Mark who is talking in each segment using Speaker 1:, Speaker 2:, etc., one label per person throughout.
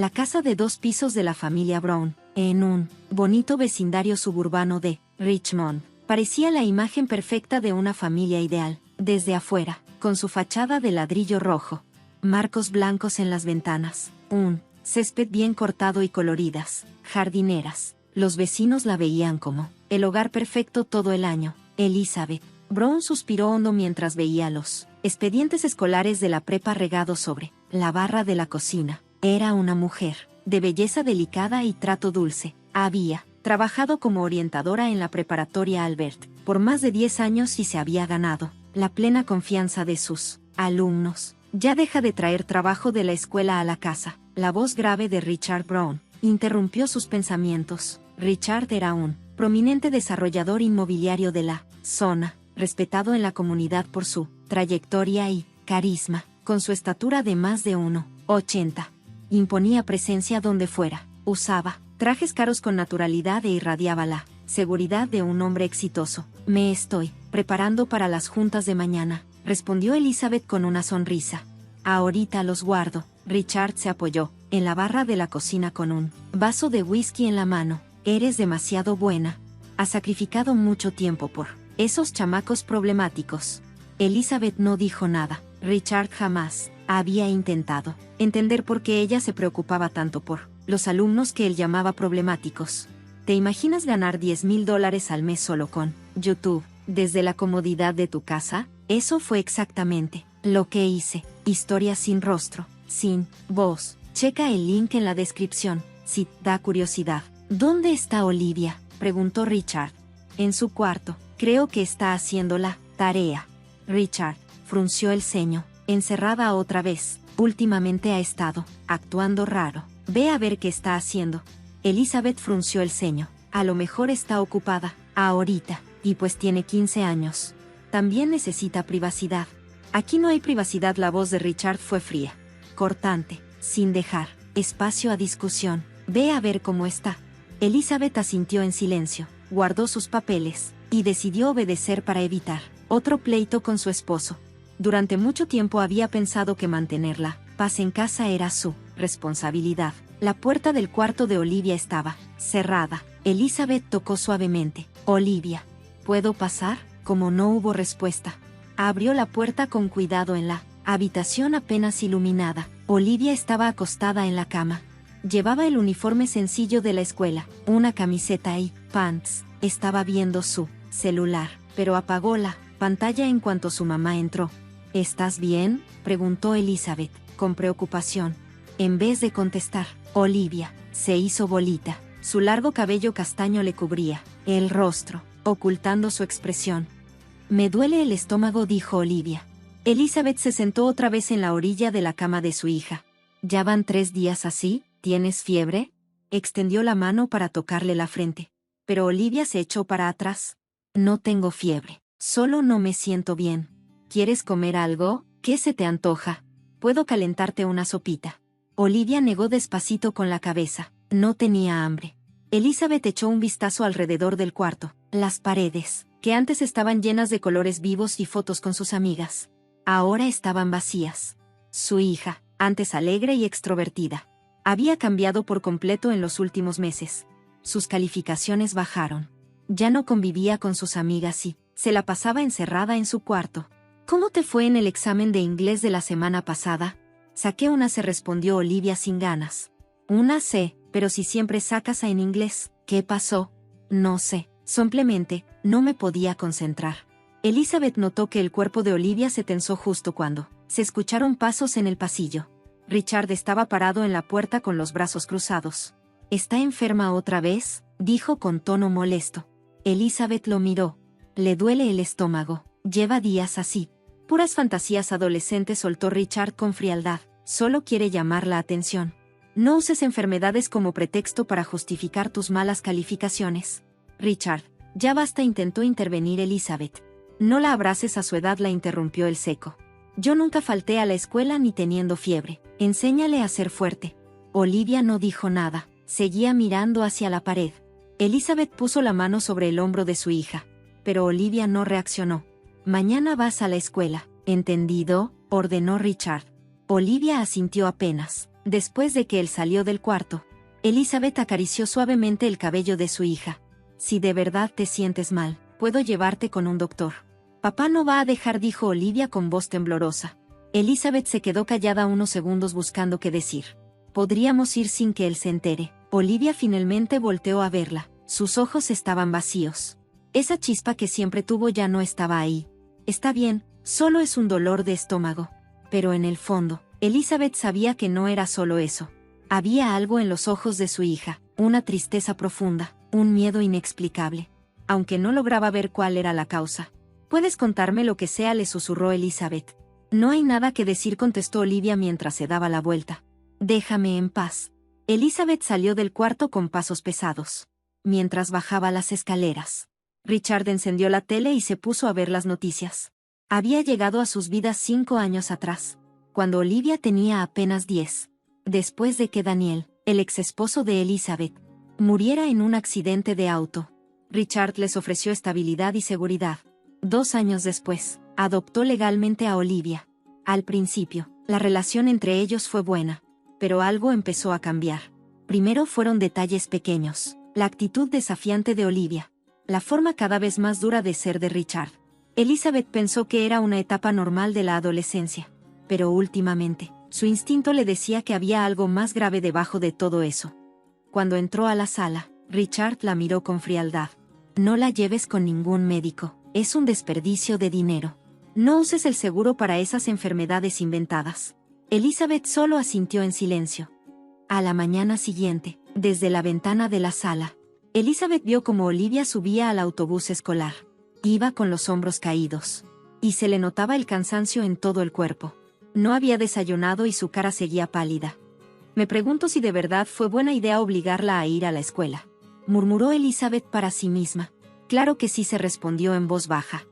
Speaker 1: La casa de 2 pisos de la familia Brown, en un bonito vecindario suburbano de Richmond, parecía la imagen perfecta de una familia ideal, desde afuera, con su fachada de ladrillo rojo, marcos blancos en las ventanas, un césped bien cortado y coloridas, jardineras. Los vecinos la veían como el hogar perfecto todo el año. Elizabeth Brown suspiró hondo mientras veía los expedientes escolares de la prepa regados sobre la barra de la cocina. Era una mujer de belleza delicada y trato dulce. Había trabajado como orientadora en la preparatoria Albert por más de 10 años y se había ganado la plena confianza de sus alumnos. Ya deja de traer trabajo de la escuela a la casa. La voz grave de Richard Brown interrumpió sus pensamientos. Richard era un prominente desarrollador inmobiliario de la zona, respetado en la comunidad por su trayectoria y carisma. Con su estatura de más de 1,80, imponía presencia donde fuera. Usaba trajes caros con naturalidad e irradiaba la seguridad de un hombre exitoso. Me estoy preparando para las juntas de mañana, respondió Elizabeth con una sonrisa. Ahorita los guardo. Richard se apoyó en la barra de la cocina con un vaso de whisky en la mano. Eres demasiado buena. Has sacrificado mucho tiempo por esos chamacos problemáticos. Elizabeth no dijo nada. Richard jamás había intentado entender por qué ella se preocupaba tanto por los alumnos que él llamaba problemáticos. ¿Te imaginas ganar $10,000 al mes solo con YouTube, desde la comodidad de tu casa? Eso fue exactamente lo que hice. Historia sin rostro, sin voz. Checa el link en la descripción, si da curiosidad. ¿Dónde está Olivia?, preguntó Richard. En su cuarto. Creo que está haciendo la tarea. Richard frunció el ceño. Encerrada otra vez. Últimamente ha estado actuando raro. Ve a ver qué está haciendo. Elizabeth frunció el ceño. A lo mejor está ocupada ahorita, y pues tiene 15 años. También necesita privacidad. Aquí no hay privacidad. La voz de Richard fue fría, cortante, sin dejar espacio a discusión. Ve a ver cómo está. Elizabeth asintió en silencio, guardó sus papeles, y decidió obedecer para evitar otro pleito con su esposo. Durante mucho tiempo había pensado que mantener la paz en casa era su responsabilidad. La puerta del cuarto de Olivia estaba cerrada. Elizabeth tocó suavemente. Olivia, ¿puedo pasar? Como no hubo respuesta, abrió la puerta con cuidado. En la habitación apenas iluminada, Olivia estaba acostada en la cama. Llevaba el uniforme sencillo de la escuela, una camiseta y pants. Estaba viendo su celular, pero apagó la pantalla en cuanto su mamá entró. ¿Estás bien?, preguntó Elizabeth, con preocupación. En vez de contestar, Olivia se hizo bolita. Su largo cabello castaño le cubría el rostro, ocultando su expresión. Me duele el estómago, dijo Olivia. Elizabeth se sentó otra vez en la orilla de la cama de su hija. ¿Ya van 3 días así? ¿Tienes fiebre? Extendió la mano para tocarle la frente. Pero Olivia se echó para atrás. No tengo fiebre, solo no me siento bien. ¿Quieres comer algo? ¿Qué se te antoja? Puedo calentarte una sopita. Olivia negó despacito con la cabeza. No tenía hambre. Elizabeth echó un vistazo alrededor del cuarto. Las paredes, que antes estaban llenas de colores vivos y fotos con sus amigas, ahora estaban vacías. Su hija, antes alegre y extrovertida, había cambiado por completo en los últimos meses. Sus calificaciones bajaron. Ya no convivía con sus amigas y se la pasaba encerrada en su cuarto. ¿Cómo te fue en el examen de inglés de la semana pasada? Saqué una C, respondió Olivia sin ganas. Una C, pero si siempre sacas A en inglés. ¿Qué pasó? No sé, simplemente no me podía concentrar. Elizabeth notó que el cuerpo de Olivia se tensó justo cuando se escucharon pasos en el pasillo. Richard estaba parado en la puerta con los brazos cruzados. ¿Está enferma otra vez?, dijo con tono molesto. Elizabeth lo miró. Le duele el estómago. Lleva días así. Puras fantasías adolescentes, soltó Richard con frialdad. Solo quiere llamar la atención. No uses enfermedades como pretexto para justificar tus malas calificaciones. Richard, ya basta, intentó intervenir Elizabeth. No la abraces, a su edad, la interrumpió el seco. Yo nunca falté a la escuela ni teniendo fiebre. Enséñale a ser fuerte. Olivia no dijo nada. Seguía mirando hacia la pared. Elizabeth puso la mano sobre el hombro de su hija. Pero Olivia no reaccionó. Mañana vas a la escuela, ¿entendido?, ordenó Richard. Olivia asintió apenas. Después de que él salió del cuarto, Elizabeth acarició suavemente el cabello de su hija. Si de verdad te sientes mal, puedo llevarte con un doctor. Papá no va a dejar, dijo Olivia con voz temblorosa. Elizabeth se quedó callada unos segundos buscando qué decir. Podríamos ir sin que él se entere. Olivia finalmente volteó a verla. Sus ojos estaban vacíos. Esa chispa que siempre tuvo ya no estaba ahí. Está bien, solo es un dolor de estómago. Pero en el fondo, Elizabeth sabía que no era solo eso. Había algo en los ojos de su hija, una tristeza profunda, un miedo inexplicable. Aunque no lograba ver cuál era la causa. «Puedes contarme lo que sea», le susurró Elizabeth. «No hay nada que decir», contestó Olivia mientras se daba la vuelta. «Déjame en paz». Elizabeth salió del cuarto con pasos pesados. Mientras bajaba las escaleras, Richard encendió la tele y se puso a ver las noticias. Había llegado a sus vidas 5 años atrás, cuando Olivia tenía apenas 10. Después de que Daniel, el ex esposo de Elizabeth, muriera en un accidente de auto, Richard les ofreció estabilidad y seguridad. 2 años después, adoptó legalmente a Olivia. Al principio, la relación entre ellos fue buena, pero algo empezó a cambiar. Primero fueron detalles pequeños, la actitud desafiante de Olivia, la forma cada vez más dura de ser de Richard. Elizabeth pensó que era una etapa normal de la adolescencia, pero últimamente, su instinto le decía que había algo más grave debajo de todo eso. Cuando entró a la sala, Richard la miró con frialdad. «No la lleves con ningún médico, es un desperdicio de dinero. No uses el seguro para esas enfermedades inventadas». Elizabeth solo asintió en silencio. A la mañana siguiente, desde la ventana de la sala, Elizabeth vio cómo Olivia subía al autobús escolar. Iba con los hombros caídos, y se le notaba el cansancio en todo el cuerpo. No había desayunado y su cara seguía pálida. «Me pregunto si de verdad fue buena idea obligarla a ir a la escuela», murmuró Elizabeth para sí misma. «Claro que sí», se respondió en voz baja.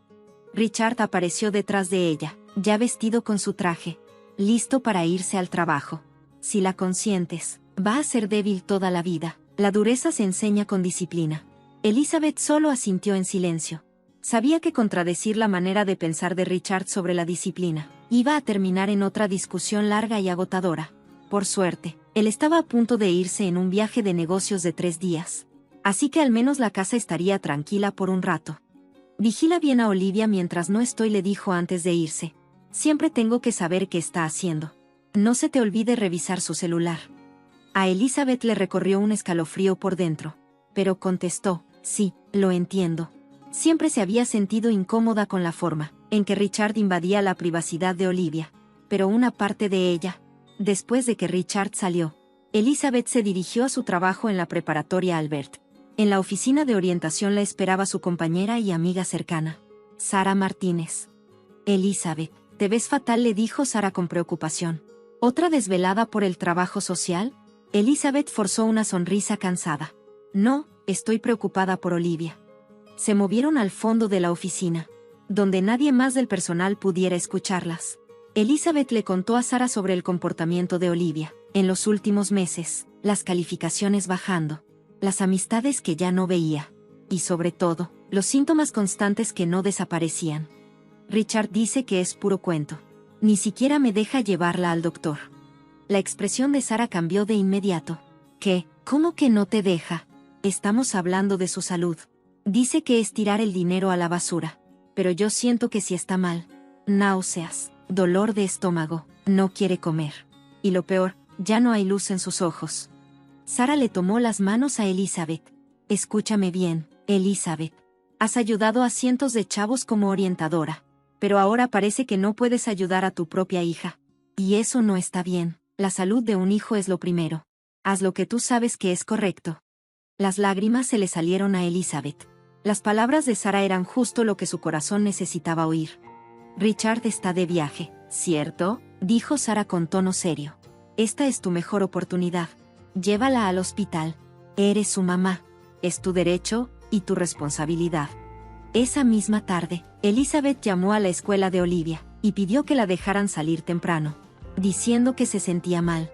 Speaker 1: Richard apareció detrás de ella, ya vestido con su traje, listo para irse al trabajo. «Si la consientes, va a ser débil toda la vida. La dureza se enseña con disciplina». Elizabeth solo asintió en silencio. Sabía que contradecir la manera de pensar de Richard sobre la disciplina iba a terminar en otra discusión larga y agotadora. Por suerte, él estaba a punto de irse en un viaje de negocios de 3 días. Así que al menos la casa estaría tranquila por un rato. «Vigila bien a Olivia mientras no estoy», le dijo antes de irse. «Siempre tengo que saber qué está haciendo. No se te olvide revisar su celular». A Elizabeth le recorrió un escalofrío por dentro. Pero contestó: «Sí, lo entiendo». Siempre se había sentido incómoda con la forma en que Richard invadía la privacidad de Olivia. Pero una parte de ella, después de que Richard salió, Elizabeth se dirigió a su trabajo en la preparatoria Albert. En la oficina de orientación la esperaba su compañera y amiga cercana, Sara Martínez. «Elizabeth, te ves fatal», le dijo Sara con preocupación. «¿Otra desvelada por el trabajo social?». Elizabeth forzó una sonrisa cansada. «No, estoy preocupada por Olivia». Se movieron al fondo de la oficina, donde nadie más del personal pudiera escucharlas. Elizabeth le contó a Sara sobre el comportamiento de Olivia. En los últimos meses, las calificaciones bajando, las amistades que ya no veía, y sobre todo, los síntomas constantes que no desaparecían. «Richard dice que es puro cuento. Ni siquiera me deja llevarla al doctor». La expresión de Sara cambió de inmediato. «¿Qué? ¿Cómo que no te deja? Estamos hablando de su salud. Dice que es tirar el dinero a la basura. Pero yo siento que sí está mal. Náuseas, dolor de estómago, no quiere comer. Y lo peor, ya no hay luz en sus ojos». Sara le tomó las manos a Elizabeth. «Escúchame bien, Elizabeth. Has ayudado a cientos de chavos como orientadora. Pero ahora parece que no puedes ayudar a tu propia hija. Y eso no está bien. La salud de un hijo es lo primero. Haz lo que tú sabes que es correcto». Las lágrimas se le salieron a Elizabeth. Las palabras de Sara eran justo lo que su corazón necesitaba oír. «Richard está de viaje, ¿cierto?», dijo Sara con tono serio. «Esta es tu mejor oportunidad. Llévala al hospital. Eres su mamá. Es tu derecho y tu responsabilidad». Esa misma tarde, Elizabeth llamó a la escuela de Olivia y pidió que la dejaran salir temprano, diciendo que se sentía mal.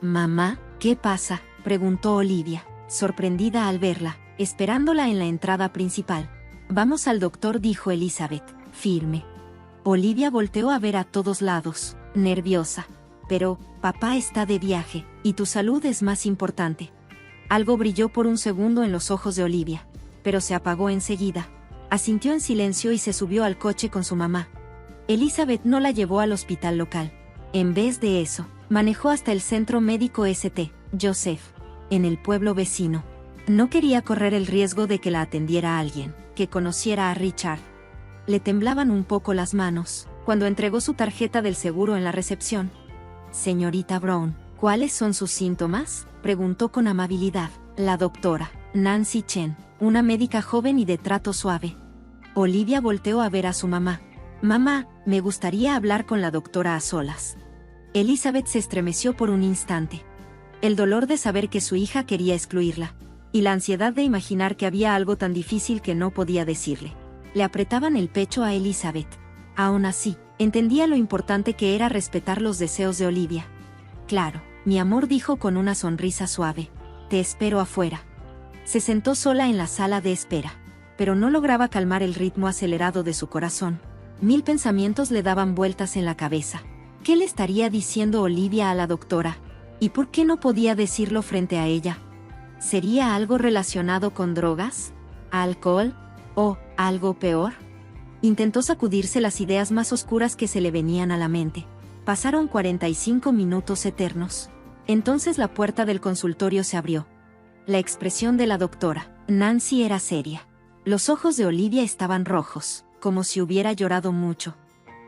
Speaker 1: «Mamá, ¿qué pasa?», preguntó Olivia, sorprendida al verla, esperándola en la entrada principal. «Vamos al doctor», dijo Elizabeth, firme. Olivia volteó a ver a todos lados, nerviosa. Pero, papá está de viaje, y tu salud es más importante. Algo brilló por un segundo en los ojos de Olivia, pero se apagó enseguida. Asintió en silencio y se subió al coche con su mamá. Elizabeth no la llevó al hospital local. En vez de eso, manejó hasta el centro médico St. Joseph, en el pueblo vecino. No quería correr el riesgo de que la atendiera alguien que conociera a Richard. Le temblaban un poco las manos cuando entregó su tarjeta del seguro en la recepción. Señorita Brown, ¿cuáles son sus síntomas?, preguntó con amabilidad la doctora Nancy Chen, una médica joven y de trato suave. Olivia volteó a ver a su mamá. Mamá, me gustaría hablar con la doctora a solas. Elizabeth se estremeció por un instante. El dolor de saber que su hija quería excluirla, y la ansiedad de imaginar que había algo tan difícil que no podía decirle, le apretaban el pecho a Elizabeth. Aún así, entendía lo importante que era respetar los deseos de Olivia. Claro, mi amor, dijo con una sonrisa suave. Te espero afuera. Se sentó sola en la sala de espera, pero no lograba calmar el ritmo acelerado de su corazón. 1000 pensamientos le daban vueltas en la cabeza. ¿Qué le estaría diciendo Olivia a la doctora? ¿Y por qué no podía decirlo frente a ella? ¿Sería algo relacionado con drogas? ¿Alcohol? ¿O algo peor? Intentó sacudirse las ideas más oscuras que se le venían a la mente. Pasaron 45 minutos eternos. Entonces la puerta del consultorio se abrió. La expresión de la doctora Nancy era seria. Los ojos de Olivia estaban rojos, como si hubiera llorado mucho.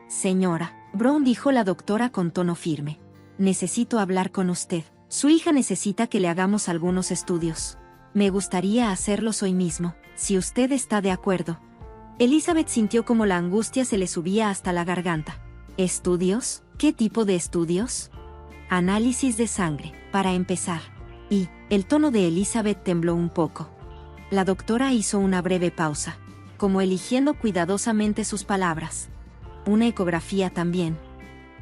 Speaker 1: Señora Brown, dijo la doctora con tono firme. Necesito hablar con usted. Su hija necesita que le hagamos algunos estudios. Me gustaría hacerlos hoy mismo, si usted está de acuerdo. Elizabeth sintió como la angustia se le subía hasta la garganta. ¿Estudios? ¿Qué tipo de estudios? Análisis de sangre, para empezar. Y el tono de Elizabeth tembló un poco. La doctora hizo una breve pausa, como eligiendo cuidadosamente sus palabras. Una ecografía también.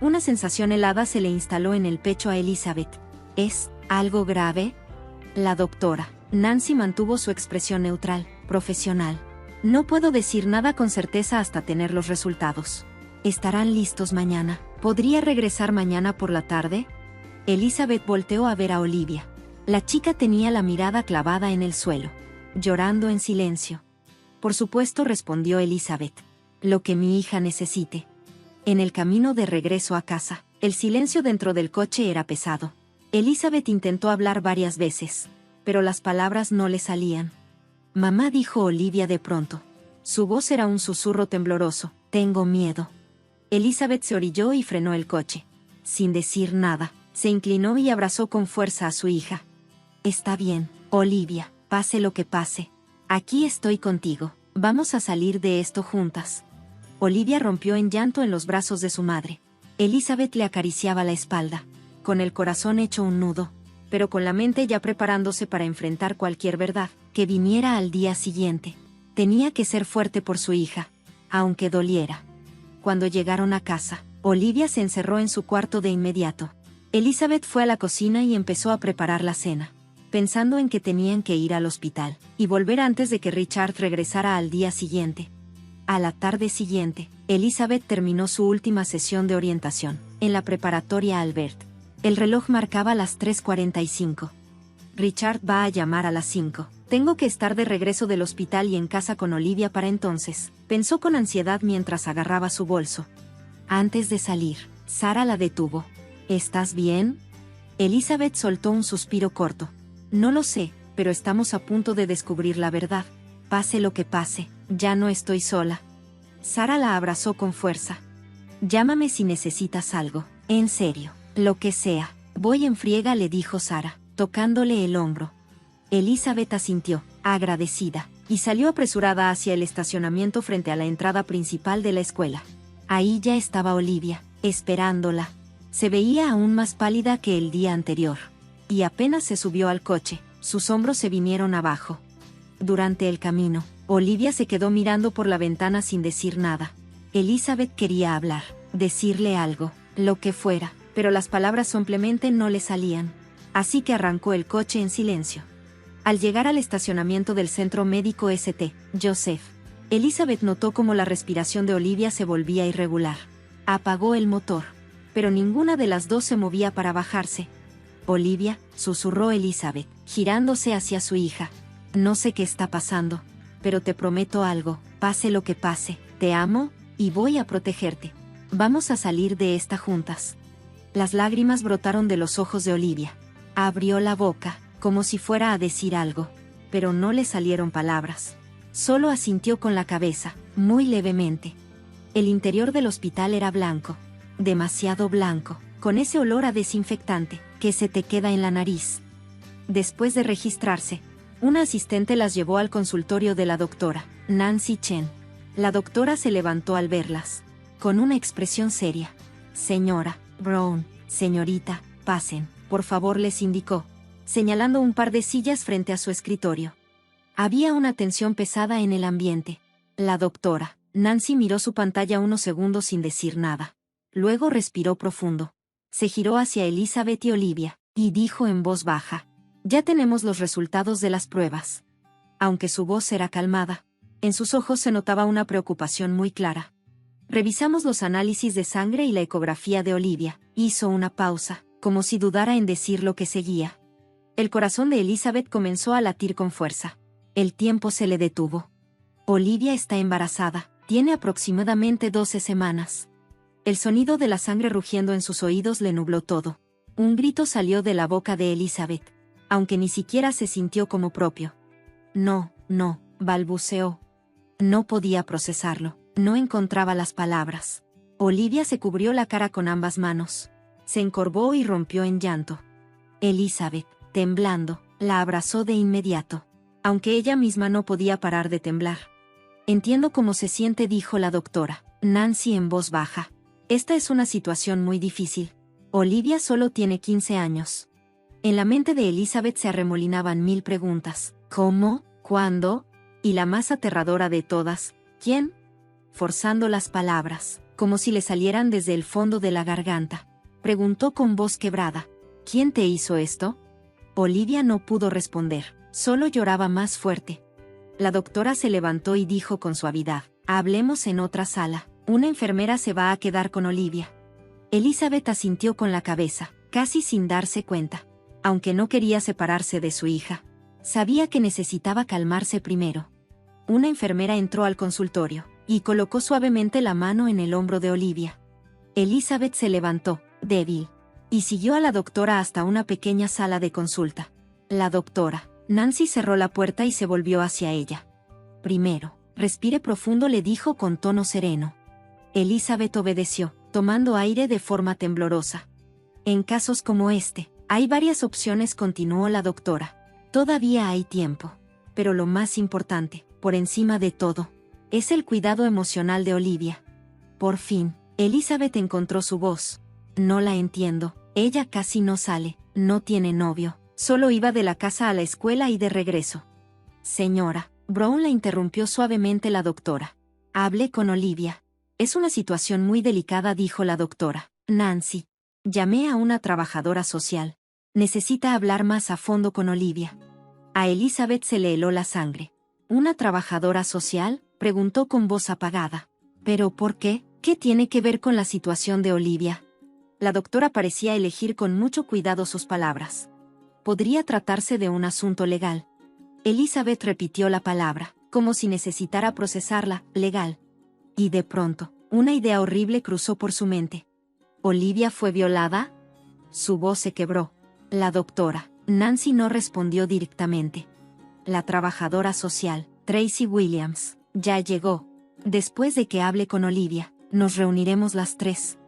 Speaker 1: Una sensación helada se le instaló en el pecho a Elizabeth. ¿Es algo grave? La doctora Nancy mantuvo su expresión neutral, profesional. No puedo decir nada con certeza hasta tener los resultados. ¿Estarán listos mañana? ¿Podría regresar mañana por la tarde? Elizabeth volteó a ver a Olivia. La chica tenía la mirada clavada en el suelo, llorando en silencio. Por supuesto, respondió Elizabeth. Lo que mi hija necesite. En el camino de regreso a casa, el silencio dentro del coche era pesado. Elizabeth intentó hablar varias veces, pero las palabras no le salían. Mamá, dijo Olivia de pronto. Su voz era un susurro tembloroso. Tengo miedo. Elizabeth se orilló y frenó el coche. Sin decir nada, se inclinó y abrazó con fuerza a su hija. Está bien, Olivia, pase lo que pase. Aquí estoy contigo. Vamos a salir de esto juntas. Olivia rompió en llanto en los brazos de su madre. Elizabeth le acariciaba la espalda, con el corazón hecho un nudo, pero con la mente ya preparándose para enfrentar cualquier verdad que viniera al día siguiente. Tenía que ser fuerte por su hija, aunque doliera. Cuando llegaron a casa, Olivia se encerró en su cuarto de inmediato. Elizabeth fue a la cocina y empezó a preparar la cena, pensando en que tenían que ir al hospital y volver antes de que Richard regresara al día siguiente. A la tarde siguiente, Elizabeth terminó su última sesión de orientación en la preparatoria Albert. El reloj marcaba las 3:45. Richard va a llamar a las 5. Tengo que estar de regreso del hospital y en casa con Olivia para entonces, pensó con ansiedad mientras agarraba su bolso. Antes de salir, Sara la detuvo. ¿Estás bien? Elizabeth soltó un suspiro corto. No lo sé, pero estamos a punto de descubrir la verdad. Pase lo que pase, ya no estoy sola. Sara la abrazó con fuerza. Llámame si necesitas algo, en serio, lo que sea. Voy en friega, le dijo Sara, tocándole el hombro. Elizabeth asintió, agradecida, y salió apresurada hacia el estacionamiento frente a la entrada principal de la escuela. Ahí ya estaba Olivia, esperándola. Se veía aún más pálida que el día anterior. Y apenas se subió al coche, sus hombros se vinieron abajo. Durante el camino, Olivia se quedó mirando por la ventana sin decir nada. Elizabeth quería hablar, decirle algo, lo que fuera, pero las palabras simplemente no le salían. Así que arrancó el coche en silencio. Al llegar al estacionamiento del centro médico St. Joseph, Elizabeth notó cómo la respiración de Olivia se volvía irregular. Apagó el motor, pero ninguna de las dos se movía para bajarse. Olivia, susurró Elizabeth, girándose hacia su hija. No sé qué está pasando, pero te prometo algo, pase lo que pase, te amo, y voy a protegerte. Vamos a salir de esta juntas. Las lágrimas brotaron de los ojos de Olivia. Abrió la boca, como si fuera a decir algo, pero no le salieron palabras. Solo asintió con la cabeza, muy levemente. El interior del hospital era blanco, demasiado blanco, con ese olor a desinfectante, que se te queda en la nariz. Después de registrarse, una asistente las llevó al consultorio de la doctora, Nancy Chen. La doctora se levantó al verlas, con una expresión seria. Señora Brown, señorita, pasen, por favor, les indicó, señalando un par de sillas frente a su escritorio. Había una tensión pesada en el ambiente. La doctora, Nancy, miró su pantalla unos segundos sin decir nada. Luego respiró profundo. Se giró hacia Elizabeth y Olivia, y dijo en voz baja: ya tenemos los resultados de las pruebas. Aunque su voz era calmada, en sus ojos se notaba una preocupación muy clara. Revisamos los análisis de sangre y la ecografía de Olivia. Hizo una pausa, como si dudara en decir lo que seguía. El corazón de Elizabeth comenzó a latir con fuerza. El tiempo se le detuvo. Olivia está embarazada, tiene aproximadamente 12 semanas. El sonido de la sangre rugiendo en sus oídos le nubló todo. Un grito salió de la boca de Elizabeth, aunque ni siquiera se sintió como propio. No, balbuceó. No podía procesarlo, no encontraba las palabras. Olivia se cubrió la cara con ambas manos. Se encorvó y rompió en llanto. Elizabeth, temblando, la abrazó de inmediato, aunque ella misma no podía parar de temblar. Entiendo cómo se siente, dijo la doctora, Nancy, en voz baja. Esta es una situación muy difícil. Olivia solo tiene 15 años. En la mente de Elizabeth se arremolinaban 1000 preguntas. ¿Cómo? ¿Cuándo? Y la más aterradora de todas, ¿quién? Forzando las palabras, como si le salieran desde el fondo de la garganta, preguntó con voz quebrada: ¿quién te hizo esto? Olivia no pudo responder, solo lloraba más fuerte. La doctora se levantó y dijo con suavidad: hablemos en otra sala. Una enfermera se va a quedar con Olivia. Elizabeth asintió con la cabeza, casi sin darse cuenta. Aunque no quería separarse de su hija, sabía que necesitaba calmarse primero. Una enfermera entró al consultorio y colocó suavemente la mano en el hombro de Olivia. Elizabeth se levantó, débil, y siguió a la doctora hasta una pequeña sala de consulta. La doctora, Nancy, cerró la puerta y se volvió hacia ella. Primero, respire profundo, le dijo con tono sereno. Elizabeth obedeció, tomando aire de forma temblorosa. En casos como este, hay varias opciones, continuó la doctora. Todavía hay tiempo. Pero lo más importante, por encima de todo, es el cuidado emocional de Olivia. Por fin, Elizabeth encontró su voz. No la entiendo, ella casi no sale, no tiene novio, solo iba de la casa a la escuela y de regreso. Señora Brown, la interrumpió suavemente la doctora. Hable con Olivia. Es una situación muy delicada, dijo la doctora. Nancy, llamé a una trabajadora social. Necesita hablar más a fondo con Olivia. A Elizabeth se le heló la sangre. ¿Una trabajadora social?, preguntó con voz apagada. ¿Pero por qué? ¿Qué tiene que ver con la situación de Olivia? La doctora parecía elegir con mucho cuidado sus palabras. Podría tratarse de un asunto legal. Elizabeth repitió la palabra, como si necesitara procesarla, legal. Y de pronto, una idea horrible cruzó por su mente. ¿Olivia fue violada? Su voz se quebró. La doctora, Nancy, no respondió directamente. La trabajadora social, Tracy Williams, ya llegó. Después de que hable con Olivia, nos reuniremos las tres.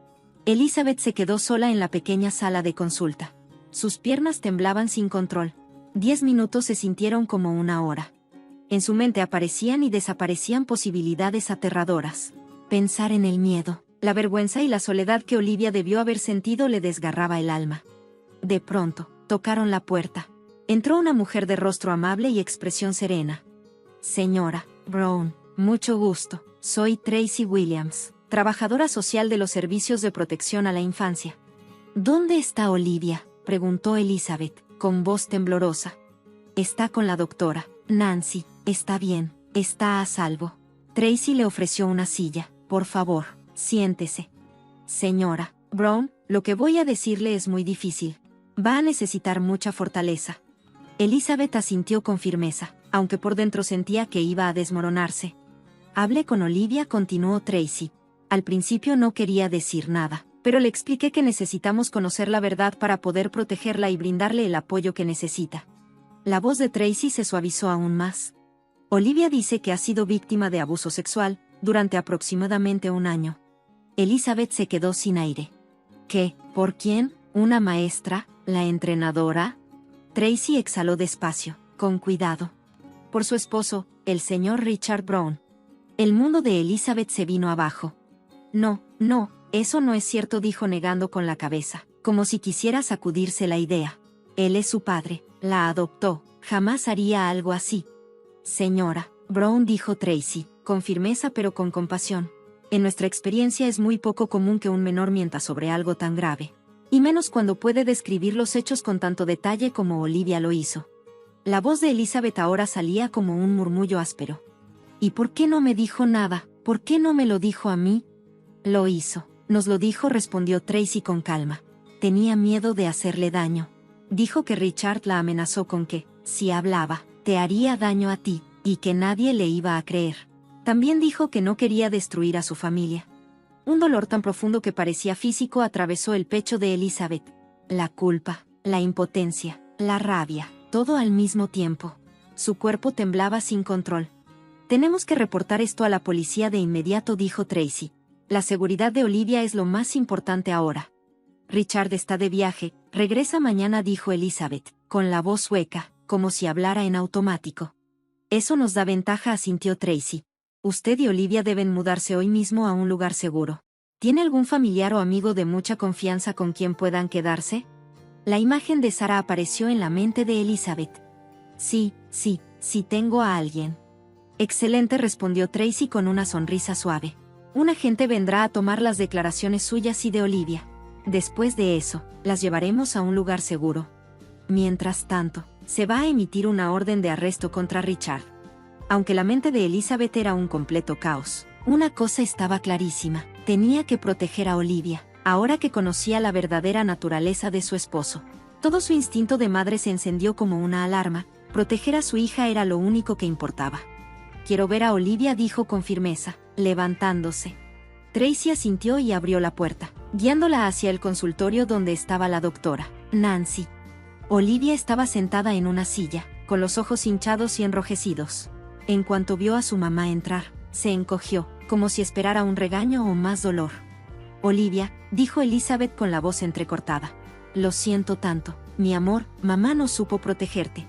Speaker 1: Elizabeth se quedó sola en la pequeña sala de consulta. Sus piernas temblaban sin control. 10 minutos se sintieron como una hora. En su mente aparecían y desaparecían posibilidades aterradoras. Pensar en el miedo, la vergüenza y la soledad que Olivia debió haber sentido le desgarraba el alma. De pronto, tocaron la puerta. Entró una mujer de rostro amable y expresión serena. Señora Brown, mucho gusto. Soy Tracy Williams, trabajadora social de los servicios de protección a la infancia. ¿Dónde está Olivia?, preguntó Elizabeth, con voz temblorosa. Está con la doctora Nancy. Está bien, está a salvo. Tracy le ofreció una silla. Por favor, siéntese. Señora Brown, Lo que voy a decirle es muy difícil. Va a necesitar mucha fortaleza. Elizabeth asintió con firmeza, aunque por dentro sentía que iba a desmoronarse. Hablé con Olivia, continuó Tracy. Al principio no quería decir nada, pero le expliqué que necesitamos conocer la verdad para poder protegerla y brindarle el apoyo que necesita. La voz de Tracy se suavizó aún más. Olivia dice que ha sido víctima de abuso sexual durante aproximadamente un año. Elizabeth se quedó sin aire. ¿Qué? ¿Por quién? ¿Una maestra? ¿La entrenadora? Tracy exhaló despacio, con cuidado. Por su esposo, el señor Richard Brown. El mundo de Elizabeth se vino abajo. No, eso no es cierto, dijo negando con la cabeza, como si quisiera sacudirse la idea. Él es su padre, la adoptó, jamás haría algo así. Señora Brown, dijo Tracy, con firmeza pero con compasión. En nuestra experiencia es muy poco común que un menor mienta sobre algo tan grave. Y menos cuando puede describir los hechos con tanto detalle como Olivia lo hizo. La voz de Elizabeth ahora salía como un murmullo áspero. ¿Y por qué no me dijo nada? ¿Por qué no me lo dijo a mí? Lo hizo. Nos lo dijo, respondió Tracy con calma. Tenía miedo de hacerle daño. Dijo que Richard la amenazó con que, si hablaba, te haría daño a ti, y que nadie le iba a creer. También dijo que no quería destruir a su familia. Un dolor tan profundo que parecía físico atravesó el pecho de Elizabeth. La culpa, la impotencia, la rabia, todo al mismo tiempo. Su cuerpo temblaba sin control. Tenemos que reportar esto a la policía de inmediato, dijo Tracy. La seguridad de Olivia es lo más importante ahora. Richard está de viaje, regresa mañana, dijo Elizabeth, con la voz hueca, como si hablara en automático. Eso nos da ventaja, asintió Tracy. Usted y Olivia deben mudarse hoy mismo a un lugar seguro. ¿Tiene algún familiar o amigo de mucha confianza con quien puedan quedarse? La imagen de Sara apareció en la mente de Elizabeth. Sí, tengo a alguien. Excelente, respondió Tracy con una sonrisa suave. Un agente vendrá a tomar las declaraciones suyas y de Olivia. Después de eso, las llevaremos a un lugar seguro. Mientras tanto, se va a emitir una orden de arresto contra Richard. Aunque la mente de Elizabeth era un completo caos, una cosa estaba clarísima: tenía que proteger a Olivia, ahora que conocía la verdadera naturaleza de su esposo. Todo su instinto de madre se encendió como una alarma. Proteger a su hija era lo único que importaba. Quiero ver a Olivia, dijo con firmeza, levantándose. Tracy asintió y abrió la puerta, guiándola hacia el consultorio donde estaba la doctora, Nancy. Olivia estaba sentada en una silla, con los ojos hinchados y enrojecidos. En cuanto vio a su mamá entrar, se encogió, como si esperara un regaño o más dolor. Olivia, dijo Elizabeth con la voz entrecortada. Lo siento tanto, mi amor, mamá no supo protegerte.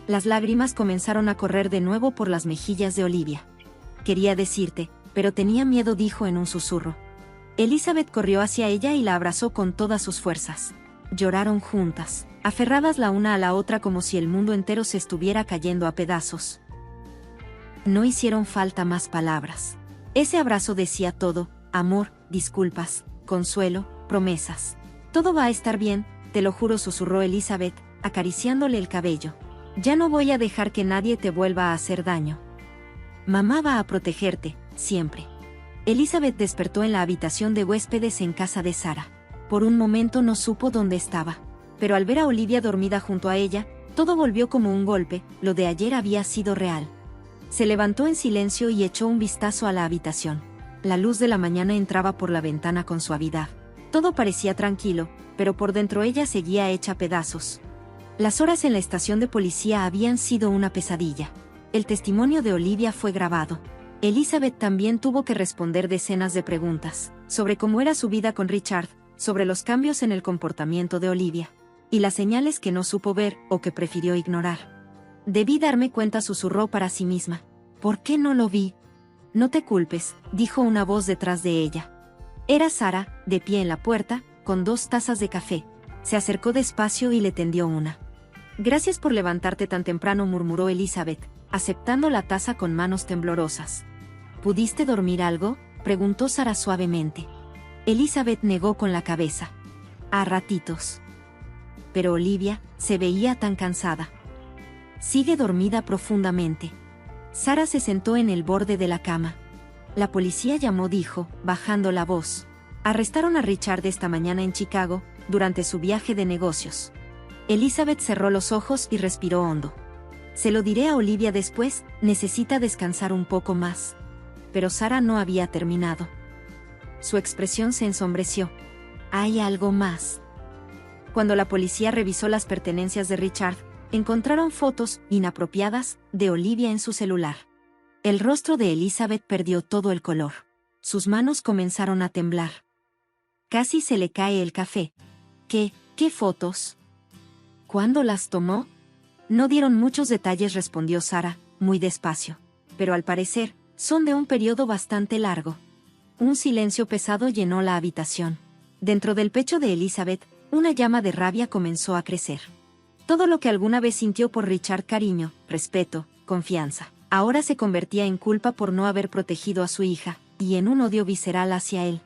Speaker 1: Las lágrimas comenzaron a correr de nuevo por las mejillas de Olivia. Quería decirte, pero tenía miedo, dijo en un susurro. Elizabeth corrió hacia ella y la abrazó con todas sus fuerzas. Lloraron juntas, aferradas la una a la otra como si el mundo entero se estuviera cayendo a pedazos. No hicieron falta más palabras. Ese abrazo decía todo: amor, disculpas, consuelo, promesas. Todo va a estar bien, te lo juro, susurró Elizabeth, acariciándole el cabello. Ya no voy a dejar que nadie te vuelva a hacer daño. Mamá va a protegerte, siempre. Elizabeth despertó en la habitación de huéspedes en casa de Sara. Por un momento no supo dónde estaba, pero al ver a Olivia dormida junto a ella, todo volvió como un golpe. Lo de ayer había sido real. Se levantó en silencio y echó un vistazo a la habitación. La luz de la mañana entraba por la ventana con suavidad. Todo parecía tranquilo, pero por dentro ella seguía hecha pedazos. Las horas en la estación de policía habían sido una pesadilla. El testimonio de Olivia fue grabado. Elizabeth también tuvo que responder decenas de preguntas, sobre cómo era su vida con Richard, sobre los cambios en el comportamiento de Olivia, y las señales que no supo ver o que prefirió ignorar. Debí darme cuenta, susurró para sí misma. ¿Por qué no lo vi? No te culpes, dijo una voz detrás de ella. Era Sara, de pie en la puerta, con 2 tazas de café. Se acercó despacio y le tendió una. Gracias por levantarte tan temprano, murmuró Elizabeth, aceptando la taza con manos temblorosas. ¿Pudiste dormir algo?, preguntó Sara suavemente. Elizabeth negó con la cabeza. A ratitos. Pero Olivia se veía tan cansada. Sigue dormida profundamente. Sara se sentó en el borde de la cama. La policía llamó, dijo, bajando la voz. Arrestaron a Richard esta mañana en Chicago, durante su viaje de negocios. Elizabeth cerró los ojos y respiró hondo. Se lo diré a Olivia después, necesita descansar un poco más. Pero Sarah no había terminado. Su expresión se ensombreció. Hay algo más. Cuando la policía revisó las pertenencias de Richard, encontraron fotos inapropiadas de Olivia en su celular. El rostro de Elizabeth perdió todo el color. Sus manos comenzaron a temblar. Casi se le cae el café. ¿Qué fotos? ¿Cuándo las tomó? No dieron muchos detalles, respondió Sarah, muy despacio. Pero al parecer, son de un periodo bastante largo. Un silencio pesado llenó la habitación. Dentro del pecho de Elizabeth, una llama de rabia comenzó a crecer. Todo lo que alguna vez sintió por Richard, cariño, respeto, confianza, ahora se convertía en culpa por no haber protegido a su hija, y en un odio visceral hacia él.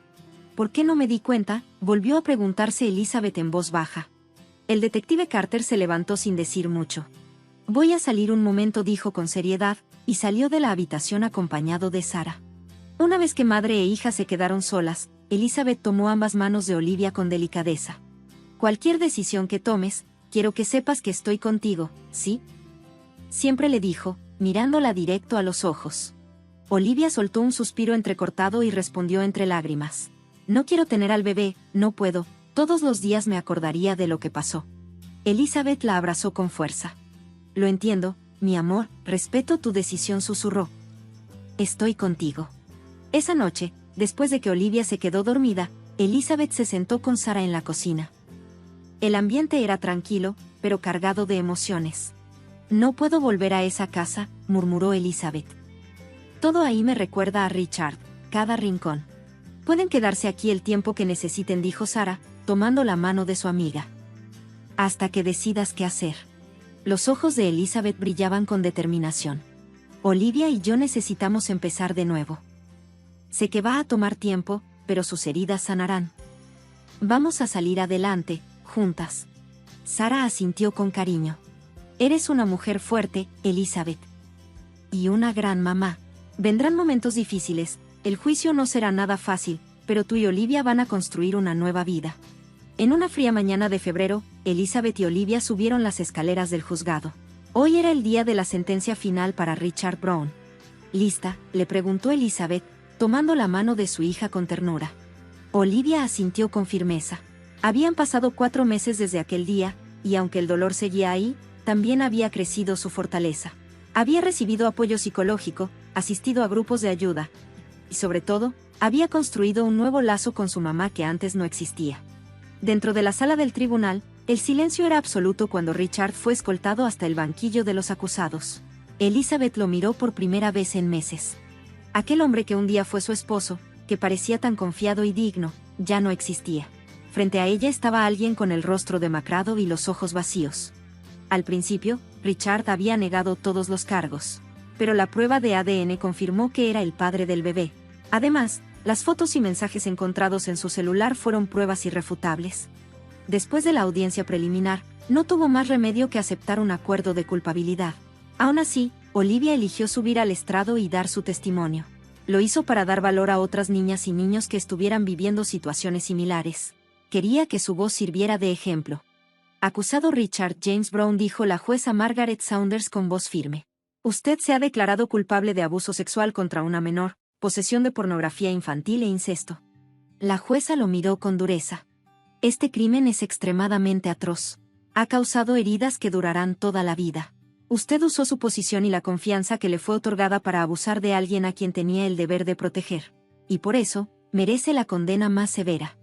Speaker 1: ¿Por qué no me di cuenta?, volvió a preguntarse Elizabeth en voz baja. El detective Carter se levantó sin decir mucho. Voy a salir un momento, dijo con seriedad, y salió de la habitación acompañado de Sarah. Una vez que madre e hija se quedaron solas, Elizabeth tomó ambas manos de Olivia con delicadeza. Cualquier decisión que tomes, quiero que sepas que estoy contigo, ¿sí? Siempre le dijo, mirándola directo a los ojos. Olivia soltó un suspiro entrecortado y respondió entre lágrimas. No quiero tener al bebé, no puedo, todos los días me acordaría de lo que pasó. Elizabeth la abrazó con fuerza. Lo entiendo, mi amor, respeto tu decisión, susurró. Estoy contigo. Esa noche, después de que Olivia se quedó dormida, Elizabeth se sentó con Sarah en la cocina. El ambiente era tranquilo, pero cargado de emociones. No puedo volver a esa casa, murmuró Elizabeth. Todo ahí me recuerda a Richard, cada rincón. Pueden quedarse aquí el tiempo que necesiten, dijo Sarah, tomando la mano de su amiga. Hasta que decidas qué hacer. Los ojos de Elizabeth brillaban con determinación. Olivia y yo necesitamos empezar de nuevo. Sé que va a tomar tiempo, pero sus heridas sanarán. Vamos a salir adelante, juntas. Sarah asintió con cariño. Eres una mujer fuerte, Elizabeth. Y una gran mamá. Vendrán momentos difíciles, el juicio no será nada fácil, pero tú y Olivia van a construir una nueva vida. En una fría mañana de febrero, Elizabeth y Olivia subieron las escaleras del juzgado. Hoy era el día de la sentencia final para Richard Brown. ¿Lista?, le preguntó Elizabeth, tomando la mano de su hija con ternura. Olivia asintió con firmeza. Habían pasado 4 meses desde aquel día, y aunque el dolor seguía ahí, también había crecido su fortaleza. Había recibido apoyo psicológico, asistido a grupos de ayuda, y sobre todo, había construido un nuevo lazo con su mamá que antes no existía. Dentro de la sala del tribunal, el silencio era absoluto cuando Richard fue escoltado hasta el banquillo de los acusados. Elizabeth lo miró por primera vez en meses. Aquel hombre que un día fue su esposo, que parecía tan confiado y digno, ya no existía. Frente a ella estaba alguien con el rostro demacrado y los ojos vacíos. Al principio, Richard había negado todos los cargos. Pero la prueba de ADN confirmó que era el padre del bebé. Además, las fotos y mensajes encontrados en su celular fueron pruebas irrefutables. Después de la audiencia preliminar, no tuvo más remedio que aceptar un acuerdo de culpabilidad. Aún así, Olivia eligió subir al estrado y dar su testimonio. Lo hizo para dar valor a otras niñas y niños que estuvieran viviendo situaciones similares. Quería que su voz sirviera de ejemplo. Acusado Richard James Brown, dijo la jueza Margaret Saunders con voz firme. Usted se ha declarado culpable de abuso sexual contra una menor, posesión de pornografía infantil e incesto. La jueza lo miró con dureza. Este crimen es extremadamente atroz. Ha causado heridas que durarán toda la vida. Usted usó su posición y la confianza que le fue otorgada para abusar de alguien a quien tenía el deber de proteger. Y por eso, merece la condena más severa.